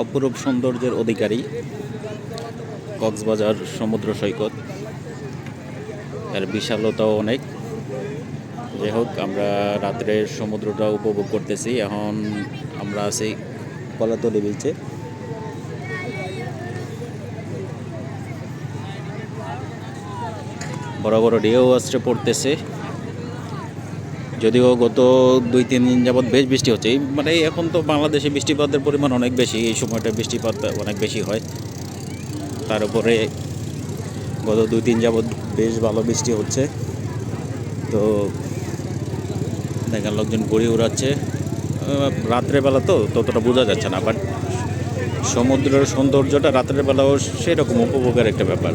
অপরূপ সৌন্দর্যের অধিকারী কক্সবাজার সমুদ্র সৈকত। এর বিশালতাও অনেক। যাই হোক, আমরা রাত্রের সমুদ্রটা উপভোগ করতেছি। এখন আমরা আছি কলাতলি বিচে। বড় বড় ঢেউ আছড়ে পড়তেছে। যদিও গত 2-3 দিন যাবৎ বেশ বৃষ্টি হচ্ছে। মানে এখন তো বাংলাদেশে বৃষ্টিপাতের পরিমাণ অনেক বেশি, এই সময়টা বৃষ্টিপাত অনেক বেশি হয়। তার উপরে গত 2-3 যাবৎ বেশ ভালো বৃষ্টি হচ্ছে। তো দেখেন লোকজন ঘুড়ি উড়াচ্ছে। রাত্রের বেলা তো ততটা বোঝা যাচ্ছে না, বাট সমুদ্রের সৌন্দর্যটা রাত্রের বেলাও সেরকম উপভোগের একটা ব্যাপার।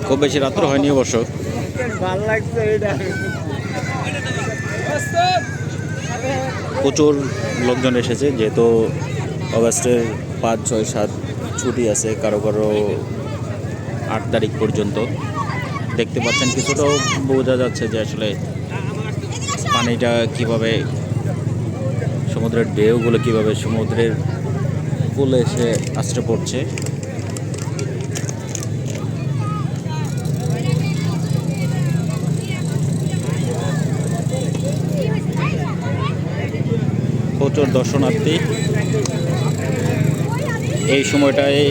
খুব বেশি রাত্র হয়নি অবশ্য। প্রচুর লোকজন এসেছে, যেহেতু অগাস্টের 5, 6, 7 ছুটি আছে, কারো কারো 8 তারিখ পর্যন্ত। দেখতে পাচ্ছেন কিছুটাও বোঝা যাচ্ছে যে আসলে পানিটা কিভাবে, সমুদ্রের ঢেউগুলো কিভাবে সমুদ্রের কূলে এসে আছড়ে পড়ছে। প্রচুর দর্শনার্থী। এই সময়টায়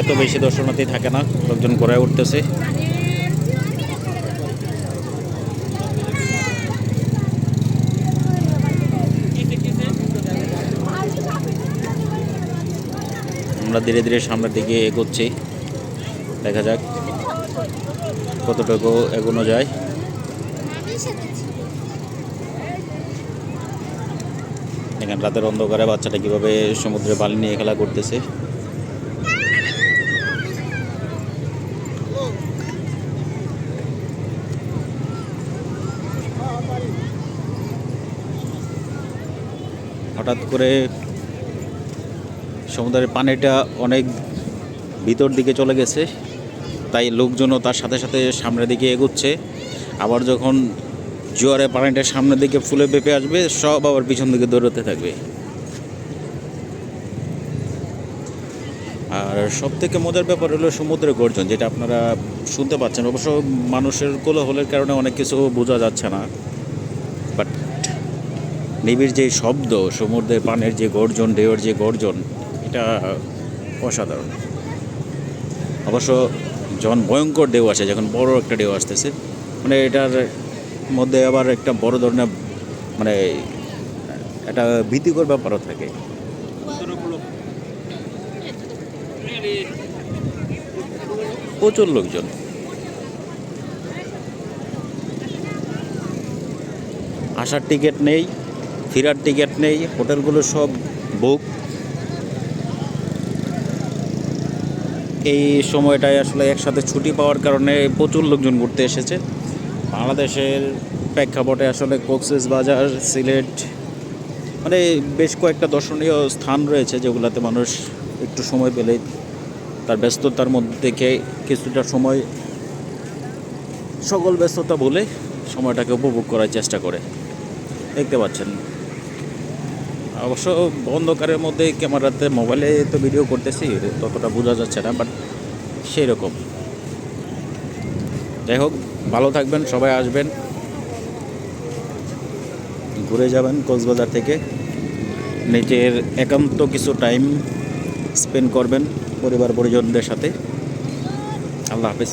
এত বেশি দর্শনার্থী থাকে না, লোকজন ঘোরায় উঠতেছে। আমরা ধীরে ধীরে সামনের দিকে এগোচ্ছি। দেখা যাক কতটুকু এগোনো যায়। এখানে রাতের অন্ধকারে বাচ্চাটা কিভাবে সমুদ্রে বালি নিয়ে খেলা করতেছে। হঠাৎ করে সমুদ্রের পানিটা অনেক ভিতর দিকে চলে গেছে, তাই লোকজনও তার সাথে সাথে সামনের দিকে এগোচ্ছে। আবার যখন জোয়ারে পানিটা সামনের দিকে ফুলে পেঁপে আসবে, সব আবার পিছন দিকে দৌড়তে থাকবে। আর সব থেকে মজার ব্যাপার হলো সমুদ্রের গর্জন, যেটা আপনারা শুনতে পাচ্ছেন। অবশ্য মানুষের কোলাহলের কারণে অনেক কিছু বোঝা যাচ্ছে না, বাট নিবিড় যে শব্দ, সমুদ্রের পানির যে গর্জন, ঢেউয়ের যে গর্জন, এটা অসাধারণ। অবশ্য যখন ভয়ঙ্কর ঢেউ আসে, যখন বড় একটা ঢেউ আসতেছে, মানে এটার মধ্যে আবার একটা বড় ধরনের মানে একটা ভীতিকর ব্যাপারও থাকে। প্রচুর লোকজন। আসার টিকিট নেই, ফেরার টিকিট নেই, হোটেলগুলো সব বুক। এই সময়টায় আসলে একসাথে ছুটি পাওয়ার কারণে প্রচুর লোকজন ঘুরতে এসেছে। বাংলাদেশের প্রেক্ষাপটে আসলে কক্সবাজার, সিলেট, মানে বেশ কয়েকটা দর্শনীয় স্থান রয়েছে, যেগুলোতে মানুষ একটু সময় পেলে তার ব্যস্ততার মধ্যে থেকে কিছুটা সময়, সকল ব্যস্ততা বলে সময়টাকে উপভোগ করার চেষ্টা করে। দেখতে পাচ্ছেন, অবশ্য অন্ধকারের মধ্যে ক্যামেরাতে, মোবাইলে তো ভিডিও করতেছি, ততটা বোঝা যাচ্ছে না, বাট সেই রকম। যাই হোক, ভালো থাকবেন, সবাই আসবেন, ঘুরে যাবেন কক্সবাজার থেকে। নিজের একান্ত কিছু টাইম স্পেন্ড করবেন পরিবার পরিজনদের সাথে। আল্লাহ হাফেজ।